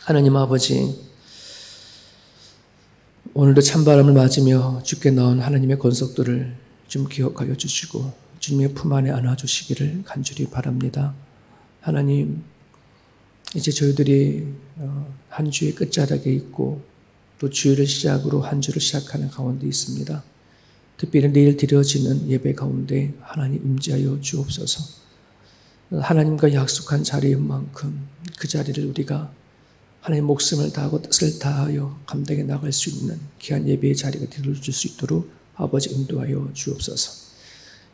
하나님 아버지, 오늘도 찬바람을 맞으며 주께 나온 하나님의 권속들을 좀 기억하여 주시고 주님의 품 안에 안아주시기를 간절히 바랍니다. 하나님, 이제 저희들이 한 주의 끝자락에 있고 또 주일을 시작으로 한 주를 시작하는 가운데 있습니다. 특별히 내일 드려지는 예배 가운데 하나님 임재하여 주옵소서. 하나님과 약속한 자리인 만큼 그 자리를 우리가 하나님 목숨을 다하고 뜻을 다하여 감당해 나갈 수 있는 귀한 예배의 자리가 되어줄 수 있도록 아버지 인도하여 주옵소서.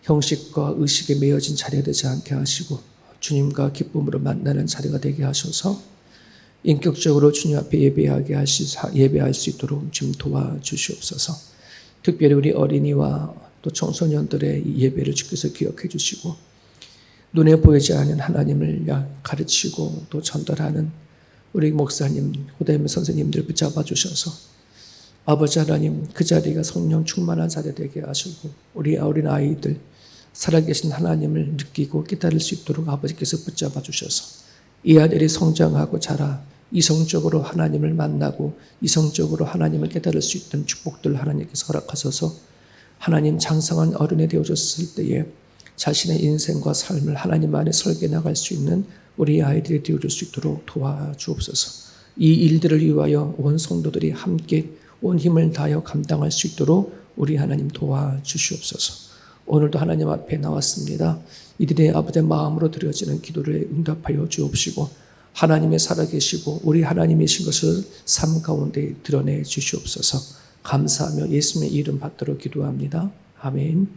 형식과 의식에 매여진 자리가 되지 않게 하시고 주님과 기쁨으로 만나는 자리가 되게 하셔서 인격적으로 주님 앞에 예배할 수 있도록 좀 도와주시옵소서. 특별히 우리 어린이와 또 청소년들의 이 예배를 주께서 기억해 주시고 눈에 보이지 않는 하나님을 가르치고 또 전달하는 우리 목사님, 고대의 선생님들 붙잡아 주셔서 아버지 하나님 그 자리가 성령 충만한 자리 되게 하시고 우리 어린 아이들 살아계신 하나님을 느끼고 깨달을 수 있도록 아버지께서 붙잡아 주셔서 이 아들이 성장하고 자라 이성적으로 하나님을 만나고 이성적으로 하나님을 깨달을 수 있던 축복들 하나님께서 허락하셔서 하나님 장성한 어른이 되어졌을 때에 자신의 인생과 삶을 하나님 안에 설계 나갈 수 있는 우리 아이들이 되어줄 수 있도록 도와주옵소서. 이 일들을 위하여 온 성도들이 함께 온 힘을 다하여 감당할 수 있도록 우리 하나님 도와주시옵소서. 오늘도 하나님 앞에 나왔습니다. 이들의 아버지의 마음으로 드려지는 기도를 응답하여 주옵시고 하나님의 살아계시고 우리 하나님이신 것을 삶 가운데 드러내 주시옵소서. 감사하며 예수님의 이름 받도록 기도합니다. 아멘.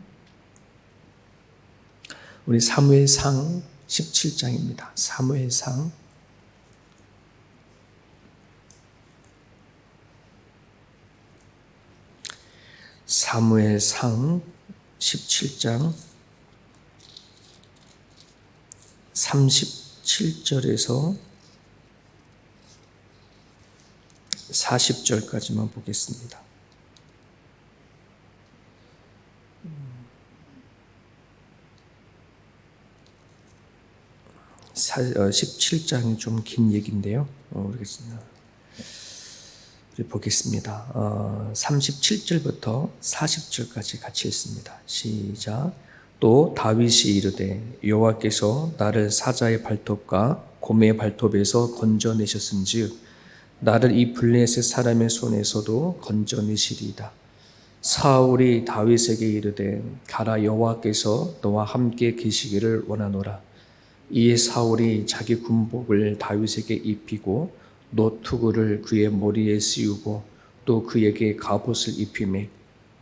우리 사무엘상 17장입니다. 사무엘상 17장 37절에서 40절까지만 보겠습니다. 17장이 좀 긴 얘기인데요. 우리 보겠습니다. 37절부터 40절까지 같이 읽습니다. 시작. 또 다윗이 이르되 여호와께서 나를 사자의 발톱과 곰의 발톱에서 건져내셨은즉 나를 이 블레셋 사람의 손에서도 건져내시리이다. 사울이 다윗에게 이르되 가라, 여호와께서 너와 함께 계시기를 원하노라. 이에 사울이 자기 군복을 다윗에게 입히고 노투구를 그의 머리에 씌우고 또 그에게 갑옷을 입히매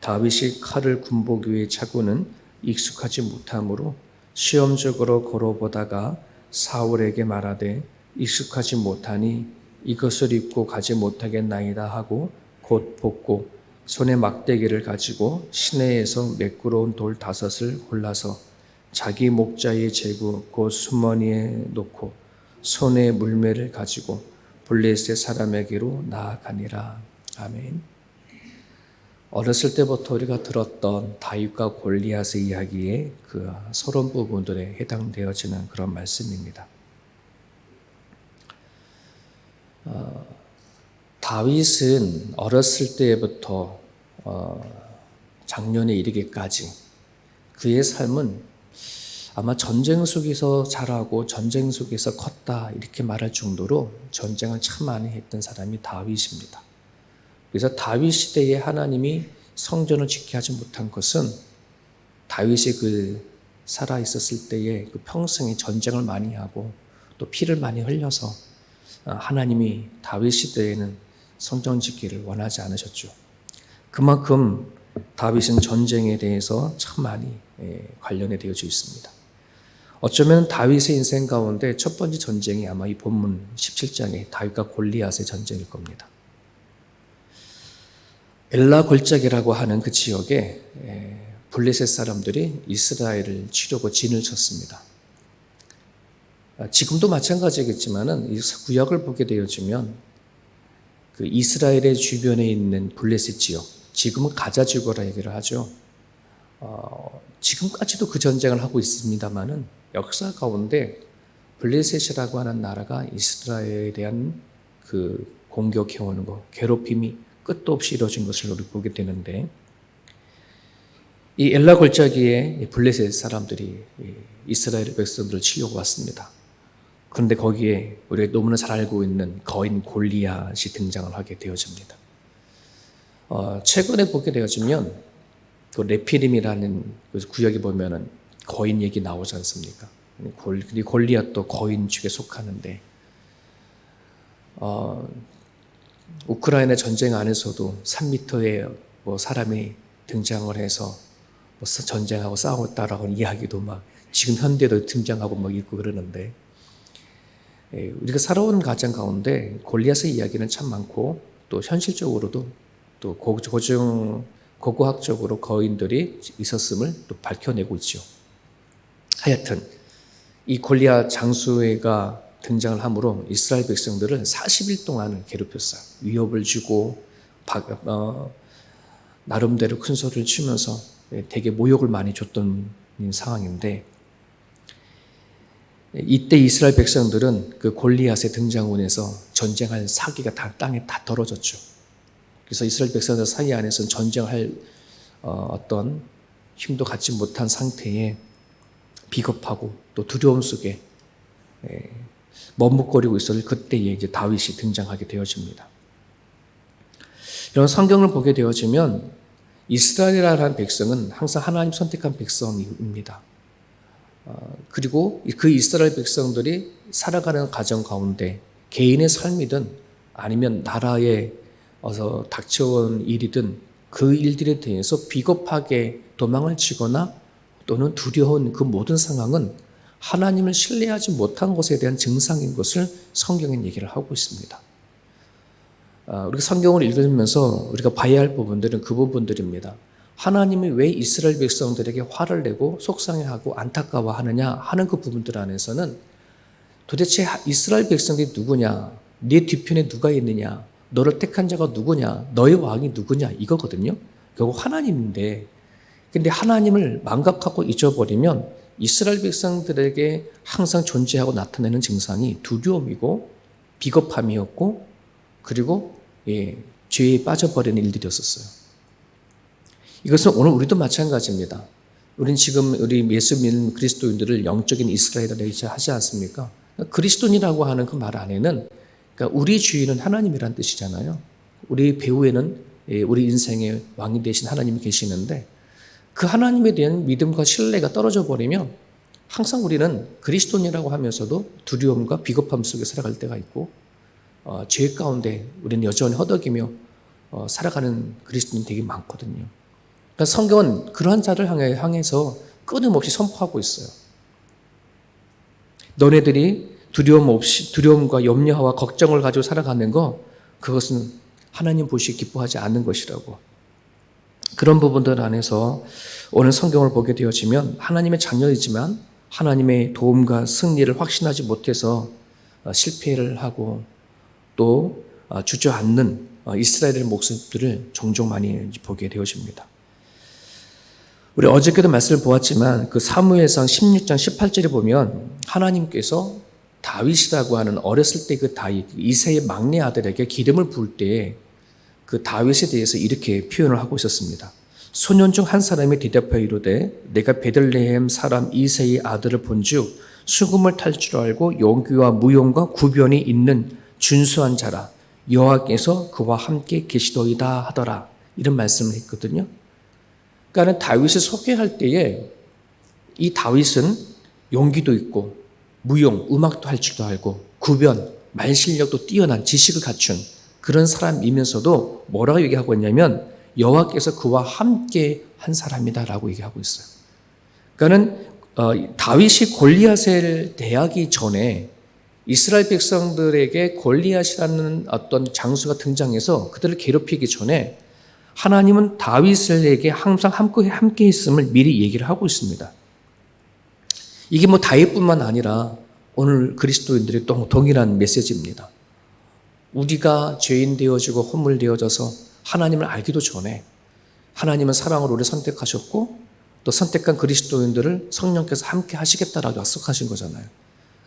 다윗이 칼을 군복 위에 차고는 익숙하지 못하므로 시험적으로 걸어보다가 사울에게 말하되 익숙하지 못하니 이것을 입고 가지 못하겠나이다 하고 곧 벗고 손에 막대기를 가지고 시내에서 매끄러운 돌 5을 골라서 자기 목자의 제구 곧 수머니에 놓고 손에 물매를 가지고 블레셋 사람에게로 나아가니라. 아멘. 어렸을 때부터 우리가 들었던 다윗과 골리앗의 이야기의 그 서론 부분들에 해당되어지는 그런 말씀입니다. 다윗은 어렸을 때부터 장년에 이르기까지 그의 삶은 아마 전쟁 속에서 자라고 전쟁 속에서 컸다 이렇게 말할 정도로 전쟁을 참 많이 했던 사람이 다윗입니다. 그래서 다윗 시대에 하나님이 성전을 지키게 하지 못한 것은 다윗이 그 살아 있었을 때에 그 평생에 전쟁을 많이 하고 또 피를 많이 흘려서 하나님이 다윗 시대에는 성전 지키기를 원하지 않으셨죠. 그만큼 다윗은 전쟁에 대해서 참 많이 관련이 되어져 있습니다. 어쩌면 다윗의 인생 가운데 첫 번째 전쟁이 아마 이 본문 17장의 다윗과 골리앗의 전쟁일 겁니다. 엘라 골짜기라고 하는 그 지역에 블레셋 사람들이 이스라엘을 치려고 진을 쳤습니다. 지금도 마찬가지겠지만은 이 구약을 보게 되어지면 그 이스라엘의 주변에 있는 블레셋 지역, 지금은 가자 지구라 얘기를 하죠. 지금까지도 그 전쟁을 하고 있습니다만은 역사 가운데 블레셋이라고 하는 나라가 이스라엘에 대한 공격해오는 것, 괴롭힘이 끝도 없이 이루어진 것을 우리 보게 되는데, 이 엘라 골짜기에 블레셋 사람들이 이스라엘 백성들을 치려고 왔습니다. 그런데 거기에 우리가 너무나 잘 알고 있는 거인 골리앗이 등장을 하게 되어집니다. 최근에 보게 되어지면 그 네피림이라는 구역에 보면은 거인 얘기 나오지 않습니까? 골리앗도 거인 축에 속하는데, 우크라이나 전쟁 안에서도 3m의 사람이 등장을 해서 전쟁하고 싸웠다라고 이야기도 막 지금 현대도 등장하고 막 있고 그러는데, 우리가 살아오는 가정 가운데 골리앗의 이야기는 참 많고, 또 현실적으로도 또 고고학적으로 거인들이 있었음을 또 밝혀내고 있죠. 하여튼 이 골리앗 장수가 등장을 함으로 이스라엘 백성들을 40일 동안 괴롭혔어요. 위협을 주고 나름대로 큰 소리를 치면서 되게 모욕을 많이 줬던 상황인데, 이때 이스라엘 백성들은 그 골리앗의 등장으로 인해서 전쟁할 사기가 땅에 다 떨어졌죠. 그래서 이스라엘 백성들 사이 안에서는 전쟁할 어떤 힘도 갖지 못한 상태에 비겁하고 또 두려움 속에 머뭇거리고 있었을 그때에 이제 다윗이 등장하게 되어집니다. 이런 성경을 보게 되어지면 이스라엘이라는 백성은 항상 하나님 선택한 백성입니다. 그리고 그 이스라엘 백성들이 살아가는 가정 가운데 개인의 삶이든 아니면 나라에 닥쳐온 일이든 그 일들에 대해서 비겁하게 도망을 치거나 또는 두려운 그 모든 상황은 하나님을 신뢰하지 못한 것에 대한 증상인 것을 성경은 얘기를 하고 있습니다. 우리가 성경을 읽으면서 우리가 봐야 할 부분들은 그 부분들입니다. 하나님이 왜 이스라엘 백성들에게 화를 내고 속상해하고 안타까워하느냐 하는 그 부분들 안에서는 도대체 이스라엘 백성들이 누구냐, 네 뒤편에 누가 있느냐, 너를 택한 자가 누구냐, 너의 왕이 누구냐 이거거든요. 결국 하나님인데, 근데 하나님을 망각하고 잊어버리면 이스라엘 백성들에게 항상 존재하고 나타내는 증상이 두려움이고 비겁함이었고, 그리고 죄에 빠져버리는 일들이었어요. 이것은 오늘 우리도 마찬가지입니다. 우린 지금 우리 예수 믿는 그리스도인들을 영적인 이스라엘이라고 하지 않습니까? 그리스도인이라고 하는 그 말 안에는, 그러니까 우리 주인은 하나님이란 뜻이잖아요. 우리 배후에는 우리 인생의 왕이 되신 하나님이 계시는데, 그 하나님에 대한 믿음과 신뢰가 떨어져 버리면 항상 우리는 그리스도인이라고 하면서도 두려움과 비겁함 속에 살아갈 때가 있고, 죄 가운데 우리는 여전히 허덕이며 살아가는 그리스도인이 되게 많거든요. 그러니까 성경은 그러한 자를 향해서 끊임없이 선포하고 있어요. 너네들이 두려움과 염려와 걱정을 가지고 살아가는 거, 그것은 하나님 보시기에 기뻐하지 않는 것이라고. 그런 부분들 안에서 오늘 성경을 보게 되어지면 하나님의 자녀이지만 하나님의 도움과 승리를 확신하지 못해서 실패를 하고 또 주저앉는 이스라엘의 모습들을 종종 많이 보게 되어집니다. 우리 어저께도 말씀을 보았지만 그 사무엘상 16장 18절에 보면 하나님께서 다윗이라고 하는 어렸을 때 그 다윗, 이새의 막내 아들에게 기름을 부을 때 그 다윗에 대해서 이렇게 표현을 하고 있었습니다. 소년 중 한 사람이 대답하여 이르되 내가 베들레헴 사람 이새의 아들을 본즉 수금을 탈 줄 알고 용기와 무용과 구변이 있는 준수한 자라, 여호와께서 그와 함께 계시더이다 하더라. 이런 말씀을 했거든요. 그러니까 다윗을 소개할 때에 이 다윗은 용기도 있고 무용, 음악도 할 줄도 알고 구변, 말 실력도 뛰어난 지식을 갖춘 그런 사람이면서도 뭐라고 얘기하고 있냐면 여호와께서 그와 함께 한 사람이다라고 얘기하고 있어요. 그러니까는 다윗이 골리앗을 대하기 전에 이스라엘 백성들에게 골리앗이라는 어떤 장수가 등장해서 그들을 괴롭히기 전에 하나님은 다윗에게 항상 함께 있음을 미리 얘기를 하고 있습니다. 이게 다윗뿐만 아니라 오늘 그리스도인들의 동일한 메시지입니다. 우리가 죄인 되어지고 허물 되어져서 하나님을 알기도 전에 하나님은 사랑으로 우리를 선택하셨고 또 선택한 그리스도인들을 성령께서 함께 하시겠다라고 약속하신 거잖아요.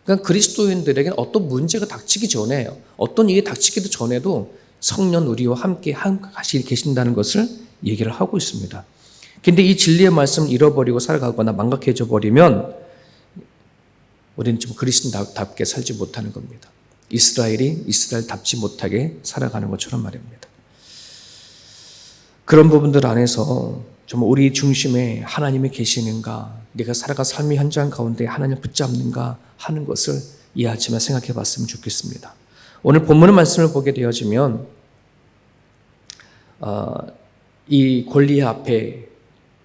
그러니까 그리스도인들에게는 어떤 문제가 닥치기 전에, 어떤 일이 닥치기도 전에도 성령 우리와 함께 같이 계신다는 것을 얘기를 하고 있습니다. 근데 이 진리의 말씀을 잃어버리고 살아가거나 망각해져 버리면 우리는 좀 그리스도인답게 살지 못하는 겁니다. 이스라엘이 이스라엘답지 못하게 살아가는 것처럼 말입니다. 그런 부분들 안에서 정말 우리 중심에 하나님이 계시는가, 내가 살아가 삶의 현장 가운데 하나님을 붙잡는가 하는 것을 이 아침에 생각해 봤으면 좋겠습니다. 오늘 본문의 말씀을 보게 되어지면 이 골리앗 앞에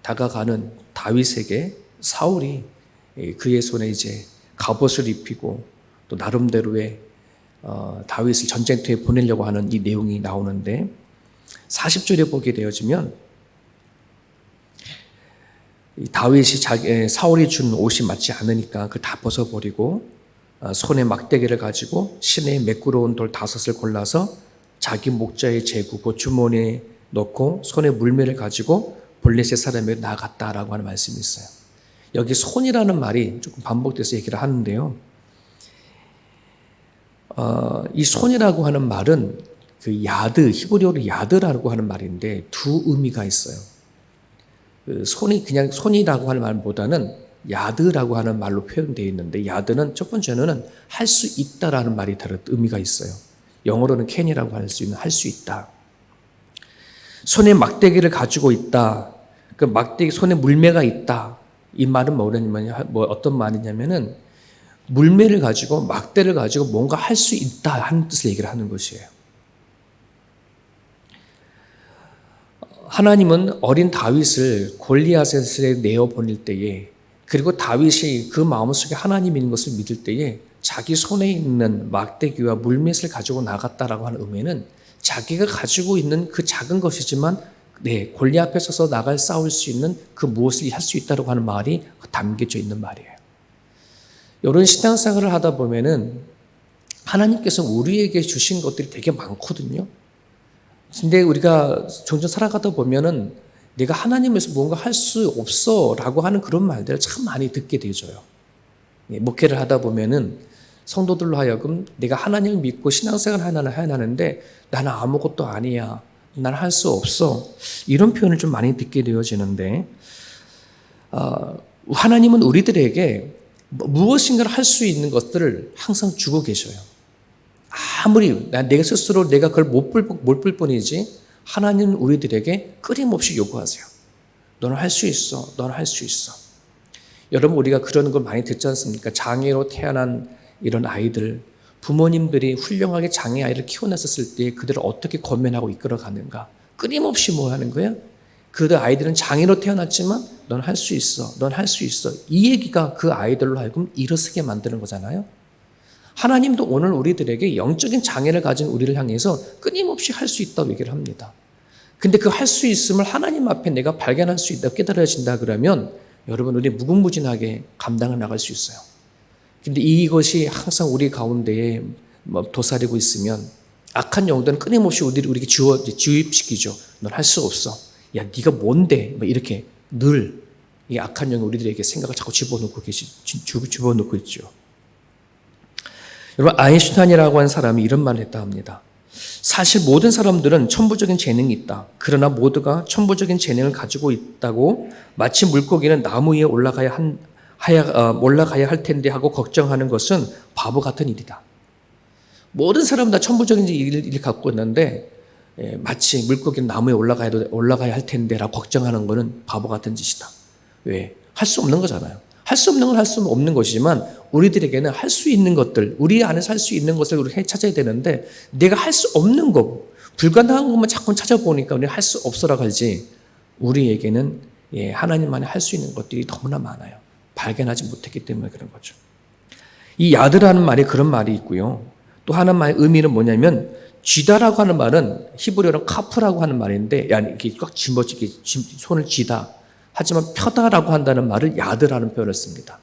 다가가는 다윗에게 사울이 그의 손에 이제 갑옷을 입히고 또 나름대로의 다윗을 전쟁터에 보내려고 하는 이 내용이 나오는데 40절에 보게 되어지면 다윗이 사울이 준 옷이 맞지 않으니까 그걸 다 벗어버리고 손에 막대기를 가지고 시내에 매끄러운 돌 5을 골라서 자기 목자의 제구 그 주머니에 넣고 손에 물매를 가지고 블레셋 사람에게 나아갔다라고 하는 말씀이 있어요. 여기 손이라는 말이 조금 반복돼서 얘기를 하는데요. 이 손이라고 하는 말은 그 야드, 히브리어로 야드라고 하는 말인데 두 의미가 있어요. 그 손이 그냥 손이라고 하는 말보다는 야드라고 하는 말로 표현되어 있는데 야드는 첫 번째는 할 수 있다라는 말이 다른 의미가 있어요. 영어로는 can이라고 할 수 있는 할 수 있다. 손에 막대기를 가지고 있다. 그 막대기 손에 물매가 있다. 이 말은 어떤 말이냐면은 물매를 가지고 막대를 가지고 뭔가 할 수 있다 하는 뜻을 얘기를 하는 것이에요. 하나님은 어린 다윗을 골리앗에게 내어 보낼 때에 그리고 다윗이 그 마음속에 하나님이 있는 것을 믿을 때에 자기 손에 있는 막대기와 물맷을 가지고 나갔다라고 하는 의미는 자기가 가지고 있는 그 작은 것이지만 골리앗 앞에 서서 싸울 수 있는 그 무엇을 할 수 있다고 하는 말이 담겨져 있는 말이에요. 이런 신앙생활을 하다 보면은 하나님께서 우리에게 주신 것들이 되게 많거든요. 근데 우리가 종종 살아가다 보면은 내가 하나님에서 뭔가 할 수 없어 라고 하는 그런 말들을 참 많이 듣게 되어져요. 목회를 하다 보면은 성도들로 하여금 내가 하나님을 믿고 신앙생활을 하는데 나는 아무것도 아니야. 나는 할 수 없어. 이런 표현을 좀 많이 듣게 되어지는데 하나님은 우리들에게 무엇인가를 할 수 있는 것들을 항상 주고 계셔요. 아무리 내가 스스로 내가 그걸 못 볼 뿐이지 하나님은 우리들에게 끊임없이 요구하세요. 너는 할 수 있어. 너는 할 수 있어. 여러분 우리가 그런 걸 많이 듣지 않습니까? 장애로 태어난 이런 아이들, 부모님들이 훌륭하게 장애 아이를 키워냈었을 때 그들을 어떻게 권면하고 이끌어가는가. 끊임없이 뭐 하는 거야? 그 아이들은 장애로 태어났지만 넌 할 수 있어. 넌 할 수 있어. 이 얘기가 그 아이들로 하여금 일어서게 만드는 거잖아요. 하나님도 오늘 우리들에게 영적인 장애를 가진 우리를 향해서 끊임없이 할 수 있다고 얘기를 합니다. 근데 그 할 수 있음을 하나님 앞에 내가 발견할 수 있다, 깨달아진다 그러면 여러분 우리 무궁무진하게 감당을 나갈 수 있어요. 근데 이것이 항상 우리 가운데에 도사리고 있으면 악한 영들은 끊임없이 우리에게 주입시키죠. 넌 할 수 없어. 야, 네가 뭔데? 이렇게 늘 이 악한 영이 우리들에게 생각을 자꾸 집어넣고 있죠. 여러분 아인슈타인이라고 하는 사람이 이런 말을 했다 합니다. 사실 모든 사람들은 천부적인 재능이 있다. 그러나 모두가 천부적인 재능을 가지고 있다고 마치 물고기는 나무 위에 올라가야 할 텐데 하고 걱정하는 것은 바보 같은 일이다. 모든 사람은 다 천부적인 일을 갖고 있는데 마치 물고기는 나무에 올라가야 할 텐데 라고 걱정하는 것은 바보 같은 짓이다. 왜? 할 수 없는 거잖아요. 할 수 없는 건 할 수 없는 것이지만 우리들에게는 할 수 있는 것들, 우리 안에서 할 수 있는 것을 우리가 찾아야 되는데 내가 할 수 없는 거, 불가능한 것만 자꾸 찾아보니까 우리가 할 수 없어라고 하지 우리에게는 하나님만이 할 수 있는 것들이 너무나 많아요. 발견하지 못했기 때문에 그런 거죠. 이 야드라는 말이 그런 말이 있고요. 또 하나의 의미는 뭐냐면 쥐다라고 하는 말은 히브리어로 카프라고 하는 말인데 이렇게 꽉 손을 쥐다. 하지만 펴다라고 한다는 말을 야드라는 표현을 씁니다.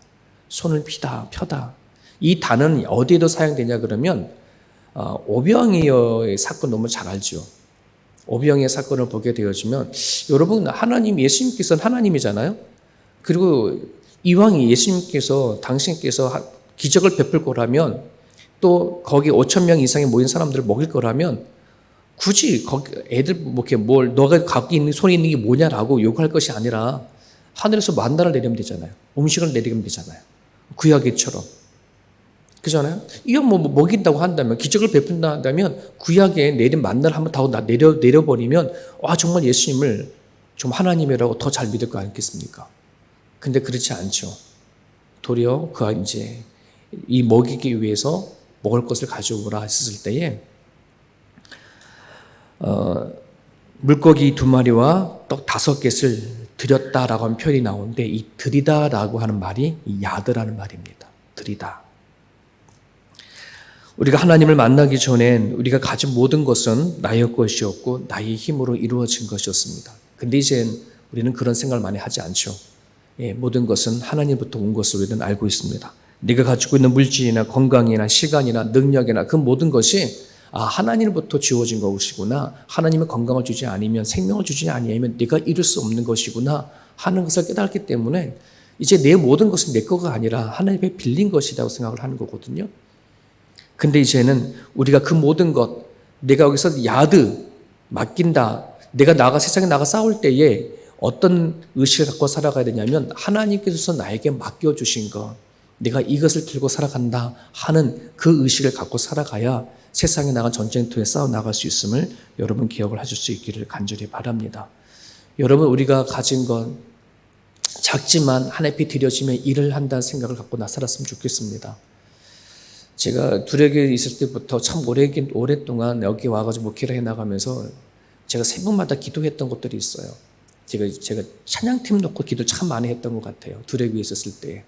손을 펴다. 이 단어는 어디에도 사용되냐 그러면 오병이어의 사건 너무 잘 알죠. 오병이어 사건을 보게 되어지면 여러분 예수님께서는 하나님이잖아요. 그리고 이왕이 예수님께서 당신께서 기적을 베풀 거라면 또 거기 5천 명 이상이 모인 사람들을 먹일 거라면 굳이 거기 애들 뭐 이렇게 뭘 너가 갖고 있는 손에 있는 게 뭐냐라고 요구할 것이 아니라 하늘에서 만나를 내리면 되잖아요. 음식을 내리면 되잖아요. 구약에처럼. 그잖아요. 이거 뭐 먹인다고 한다면 기적을 베푼다 한다면 구약에 내린 만나를 한번 다 내려버리면 정말 예수님을 좀 하나님이라고 더 잘 믿을 거 아니겠습니까? 근데 그렇지 않죠. 도리어 그가 이제 이 먹이기 위해서 먹을 것을 가져오라 했을 때에 물고기 2마리와 떡 5개를 드렸다라고 하는 표현이 나오는데 이 드리다라고 하는 말이 이 야드라는 말입니다. 드리다. 우리가 하나님을 만나기 전엔 우리가 가진 모든 것은 나의 것이었고 나의 힘으로 이루어진 것이었습니다. 근데 이젠 우리는 그런 생각을 많이 하지 않죠. 모든 것은 하나님부터 온 것을 우리는 알고 있습니다. 네가 가지고 있는 물질이나 건강이나 시간이나 능력이나 그 모든 것이 하나님으로부터 주어진 것이구나. 하나님의 건강을 주지 않으면 생명을 주지 아니하면 네가 이룰 수 없는 것이구나 하는 것을 깨달았기 때문에 이제 내 모든 것은 내 거가 아니라 하나님의 빌린 것이라고 생각을 하는 거거든요. 근데 이제는 우리가 그 모든 것, 내가 여기서 맡긴다. 내가 세상에 나가 싸울 때에 어떤 의식을 갖고 살아가야 되냐면 하나님께서 나에게 맡겨주신 것, 내가 이것을 들고 살아간다 하는 그 의식을 갖고 살아가야 세상에 나간 전쟁터에 싸워 나갈 수 있음을 여러분 기억을 하실 수 있기를 간절히 바랍니다. 여러분 우리가 가진 건 작지만 하나님 앞에 드려지면 일을 한다는 생각을 갖고 살았으면 좋겠습니다. 제가 두력에 있을 때부터 참 오랫동안 여기 와가지고 목회를 해나가면서 제가 새벽마다 기도했던 것들이 있어요. 제가 찬양팀 놓고 기도 참 많이 했던 것 같아요. 두력에 있었을 때.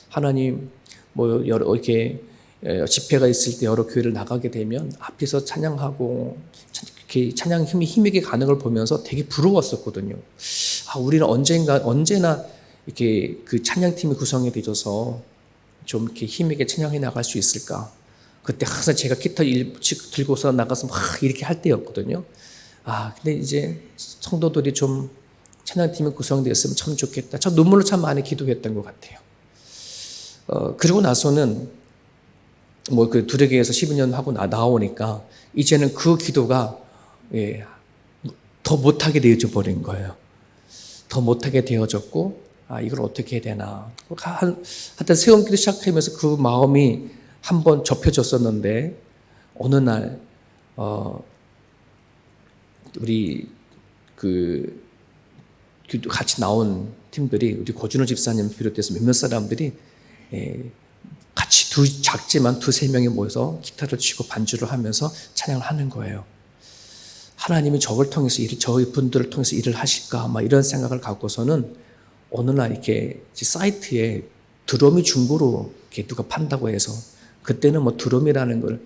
하나님, 이렇게 집회가 있을 때 여러 교회를 나가게 되면 앞에서 찬양하고 이렇게 찬양 힘있게 가는 걸 보면서 되게 부러웠었거든요. 우리는 언제나 이렇게 그 찬양팀이 구성이 되어서 좀 이렇게 힘있게 찬양해 나갈 수 있을까? 그때 항상 제가 기타 들고서 나가서 막 이렇게 할 때였거든요. 근데 이제 성도들이 좀 찬양팀이 구성되었으면 참 좋겠다. 참 눈물로 참 많이 기도했던 것 같아요. 그리고 나서는 그 두레게에서 12년 하고 나오니까 이제는 그 기도가 더 못하게 되어져 버린 거예요. 더 못하게 되어졌고 이걸 어떻게 해야 되나. 하여튼 세움기도 시작하면서 그 마음이 한번 접혀졌었는데 어느 날 우리 같이 나온 팀들이 우리 고준호 집사님 비롯해서 몇몇 사람들이 같이 작지만 2-3명이 모여서 기타를 치고 반주를 하면서 찬양을 하는 거예요. 하나님이 저걸 통해서 저희 분들을 통해서 일을 하실까 이런 생각을 갖고서는 어느 날 이렇게 사이트에 드럼이 중고로 이렇게 누가 판다고 해서 그때는 드럼이라는 걸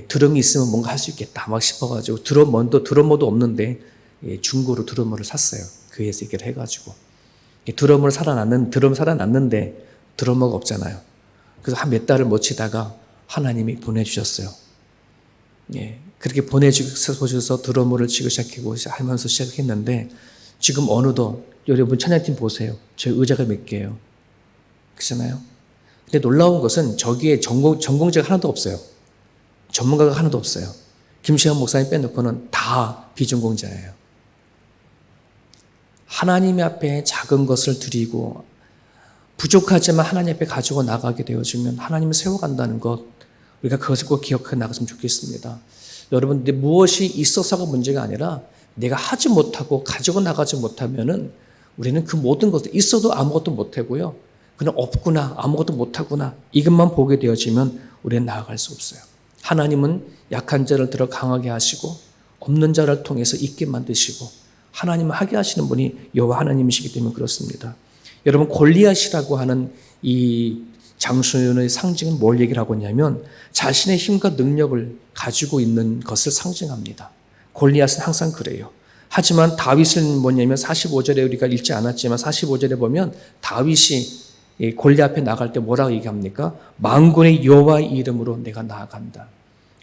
드럼이 있으면 뭔가 할 수 있겠다 싶어가지고 드러머도 없는데 중고로 드러머를 샀어요. 교회에서 얘기를 해가지고 드럼 살아났는데 드러머가 없잖아요. 그래서 한 몇 달을 못 치다가 하나님이 보내주셨어요. 그렇게 보내주셔서 드러머를 치고 하면서 시작했는데 지금 어느덧 여러분 찬양팀 보세요. 저희 의자가 몇 개예요. 그렇잖아요. 근데 놀라운 것은 저기에 전공자가 하나도 없어요. 전문가가 하나도 없어요. 김시현 목사님 빼놓고는 다 비전공자예요. 하나님 앞에 작은 것을 드리고 부족하지만 하나님 앞에 가지고 나가게 되어지면 하나님을 세워간다는 것, 우리가 그것을 꼭 기억해 나갔으면 좋겠습니다. 여러분, 무엇이 있어서가 문제가 아니라 내가 하지 못하고 가지고 나가지 못하면은 우리는 그 모든 것들 있어도 아무것도 못하고요. 그냥 없구나, 아무것도 못하구나 이것만 보게 되어지면 우리는 나아갈 수 없어요. 하나님은 약한 자를 들어 강하게 하시고 없는 자를 통해서 있게 만드시고 하나님을 하게 하시는 분이 여호와 하나님이시기 때문에 그렇습니다. 여러분, 골리앗이라고 하는 이 장수의 상징은 뭘 얘기를 하고 있냐면 자신의 힘과 능력을 가지고 있는 것을 상징합니다. 골리앗은 항상 그래요. 하지만 다윗은 뭐냐면 45절에 우리가 읽지 않았지만 45절에 보면 다윗이 골리앗 앞에 나갈 때 뭐라고 얘기합니까? 만군의 여호와의 이름으로 내가 나아간다.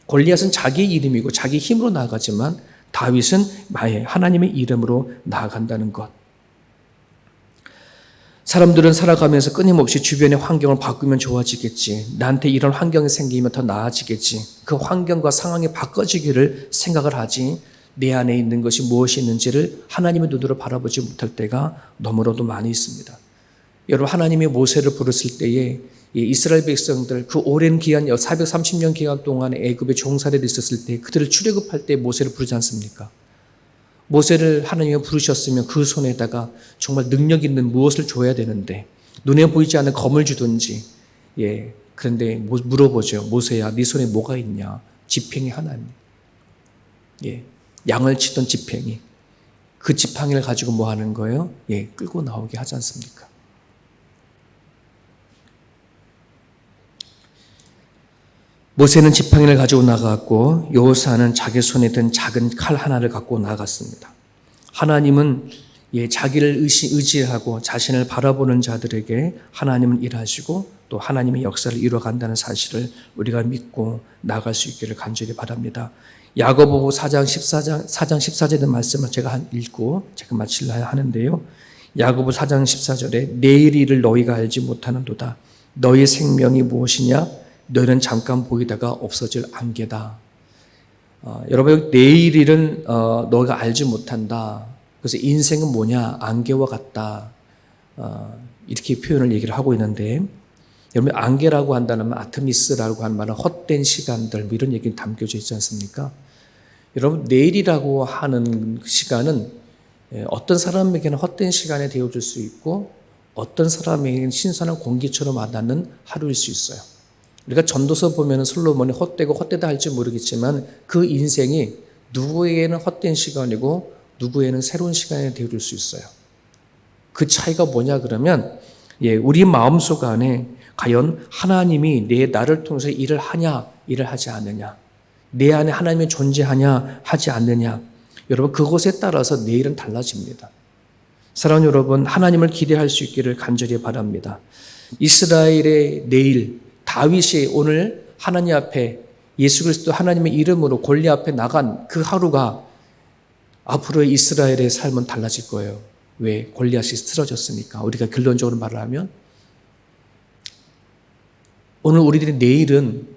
골리앗은 자기 이름이고 자기 힘으로 나아가지만 다윗은 하나님의 이름으로 나아간다는 것. 사람들은 살아가면서 끊임없이 주변의 환경을 바꾸면 좋아지겠지. 나한테 이런 환경이 생기면 더 나아지겠지. 그 환경과 상황이 바꿔지기를 생각을 하지 내 안에 있는 것이 무엇이 있는지를 하나님의 눈으로 바라보지 못할 때가 너무나도 많이 있습니다. 여러분, 하나님이 모세를 부르실 때에 이스라엘 백성들 그 오랜 기간 430년 기간 동안에 애굽에 종살이를 있었을 때 그들을 출애굽할 때 모세를 부르지 않습니까? 모세를 하나님이 부르셨으면 그 손에다가 정말 능력 있는 무엇을 줘야 되는데 눈에 보이지 않는 검을 주든지 그런데 물어보죠. 모세야, 네 손에 뭐가 있냐? 지팡이 하나입니다. 양을 치던 지팡이. 그 지팡이를 가지고 뭐 하는 거예요? 끌고 나오게 하지 않습니까? 모세는 지팡이를 가지고 나갔고 여호수아는 자기 손에 든 작은 칼 하나를 갖고 나갔습니다. 하나님은 자기를 의지하고 자신을 바라보는 자들에게 하나님은 일하시고 또 하나님의 역사를 이루어간다는 사실을 우리가 믿고 나아갈 수 있기를 간절히 바랍니다. 야고보 4장 14절의 말씀을 제가 읽고 제가 마치려 하는데요. 야고보 4장 14절에 내일 일을 너희가 알지 못하는도다. 너희 생명이 무엇이냐? 너희는 잠깐 보이다가 없어질 안개다. 여러분, 내일 일은 너희가 알지 못한다. 그래서 인생은 뭐냐? 안개와 같다. 이렇게 표현을 얘기를 하고 있는데, 여러분, 안개라고 한다면 아트미스라고 하는 말은 헛된 시간들, 이런 얘기는 담겨져 있지 않습니까? 여러분, 내일이라고 하는 시간은 어떤 사람에게는 헛된 시간이 되어줄 수 있고 어떤 사람에게는 신선한 공기처럼 와닿는 하루일 수 있어요. 우리가 전도서 보면 솔로몬이 헛되고 헛되다 할지 모르겠지만 그 인생이 누구에게는 헛된 시간이고 누구에게는 새로운 시간이 되어줄 수 있어요. 그 차이가 뭐냐 그러면 우리 마음속 안에 과연 하나님이 나를 통해서 일을 하냐 일을 하지 않느냐, 내 안에 하나님이 존재하냐 하지 않느냐, 여러분 그것에 따라서 내일은 달라집니다. 사랑하는 여러분, 하나님을 기대할 수 있기를 간절히 바랍니다. 이스라엘의 내일, 다윗이 오늘 하나님 앞에 예수 그리스도 하나님의 이름으로 골리앗 앞에 나간 그 하루가 앞으로의 이스라엘의 삶은 달라질 거예요. 왜? 골리앗이 쓰러졌으니까. 우리가 결론적으로 말을 하면 오늘 우리들의 내일은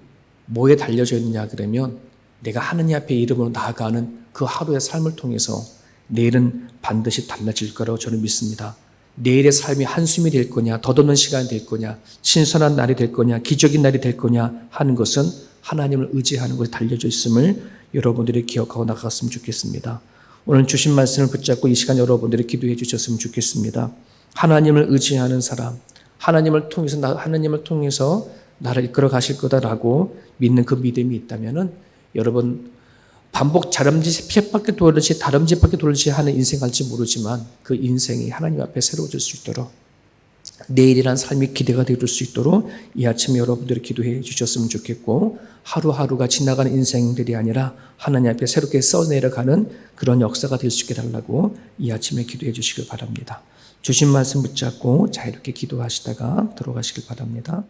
뭐에 달려져 있느냐 그러면 내가 하나님 앞에 이름으로 나아가는 그 하루의 삶을 통해서 내일은 반드시 달라질 거라고 저는 믿습니다. 내일의 삶이 한숨이 될 거냐, 덧없는 시간이 될 거냐, 신선한 날이 될 거냐, 기적인 날이 될 거냐 하는 것은 하나님을 의지하는 것에 달려져 있음을 여러분들이 기억하고 나갔으면 좋겠습니다. 오늘 주신 말씀을 붙잡고 이 시간 여러분들이 기도해 주셨으면 좋겠습니다. 하나님을 의지하는 사람, 하나님을 통해서 나를 이끌어 가실 거다라고 믿는 그 믿음이 있다면은 여러분 반복 쳇바퀴 돌듯이 다람쥐바퀴 돌듯이 하는 인생 갈지 모르지만 그 인생이 하나님 앞에 새로워질 수 있도록 내일이란 삶이 기대가 될 수 있도록 이 아침에 여러분들이 기도해 주셨으면 좋겠고 하루하루가 지나가는 인생들이 아니라 하나님 앞에 새롭게 써내려가는 그런 역사가 될 수 있게 달라고 이 아침에 기도해 주시길 바랍니다. 주신 말씀 붙잡고 자유롭게 기도하시다가 들어가시길 바랍니다.